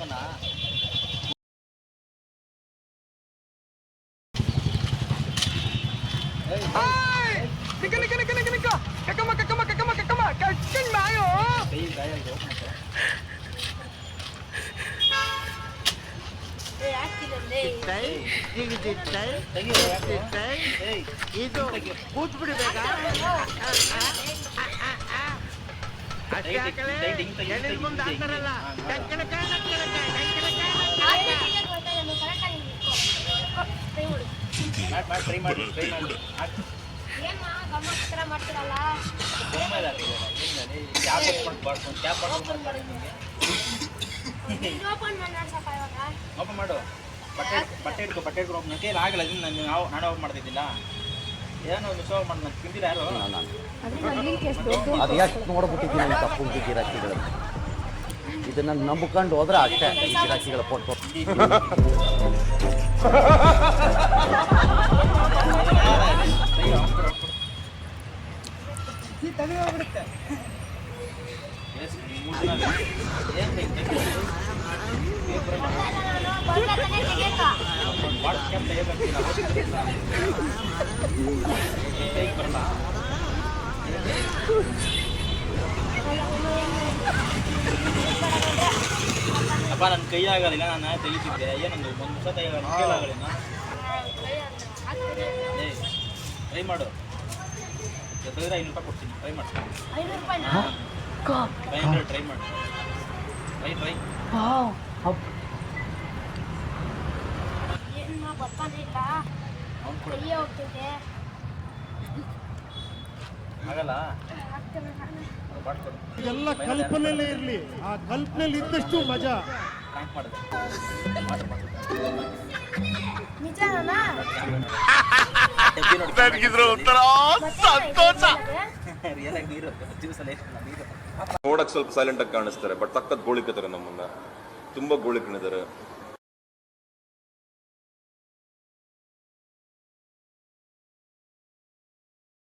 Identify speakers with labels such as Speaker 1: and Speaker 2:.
Speaker 1: ಹಾಕೋಣ.
Speaker 2: ಇದು ಕೂತ್ ಬಿಡ್ಬೇಕಾ? ಮುಂದೆ ಹಾಕ್ತಾರಲ್ಲ
Speaker 1: ಟ್ರೈ ಮಾಡಿ ಓಪನ್ ಮಾಡು. ಬಟ್ಟೆ ಇಟ್ಕೊ ಓಪನ್ ಕೈಲಿ ಆಗಲ್ಲ. ನಾನು ಓಪನ್ ಮಾಡ್ತಿದ್ದಿಲ್ಲ. ಏನೋ ಶೋ ಮಾಡಿ ನಾನು ತಿಂದಿಲ್ಲ ಯಾರು.
Speaker 3: ಅದು ಎಷ್ಟು ನೋಡ್ಬಿಟ್ಟಿದ್ದೀನಿ ತಪ್ಪು ಗಿರಾಕಿಗಳನ್ನು. ಇದನ್ನು ನಂಬ್ಕೊಂಡು ಹೋದ್ರೆ ಅಷ್ಟೇ ಗಿರಾಕಿಗಳ ಕೊಟ್ಟು.
Speaker 1: ಅಪ್ಪ ನನ್ನ ಕೈ ಆಗೋದಿಲ್ಲ, ನಾನು ತೆಗಿತಿದ್ದೆ. ಏನೊಂದು ಒಂದು ದಿವಸ ಕೈಲಾಗಲಿಲ್ಲ. ಟ್ರೈ ಮಾಡು. ತೆಗೆದ್ರೆ 500 ರೂಪಾಯಿ ಕೊಡ್ತೀನಿ. ಟ್ರೈ ಮಾಡ್ತೀನಿ. 500 ಟ್ರೈ ಮಾಡು. ಟ್ರೈ ಆಗಲ್ಲ.
Speaker 4: ಎಲ್ಲ ಕಲ್ಪನೆಯಲ್ಲೇ ಇರಲಿ. ಆ ಕಲ್ಪನೆಯಲ್ಲಿ ಇದ್ದಷ್ಟು ಮಜಾ.
Speaker 5: ನೋಡಕ್ ಸ್ವಲ್ಪ ಸೈಲೆಂಟ್ ಆಗಿ ಕಾಣಿಸ್ತಾರೆ, ಬಟ್ ಸಖತ್ ಗೋಳಿಕತಾರೆ. ನಮ್ಮನ್ನ ತುಂಬಾ ಗೋಳಿಕೊಂಡಿದ್ದಾರೆ.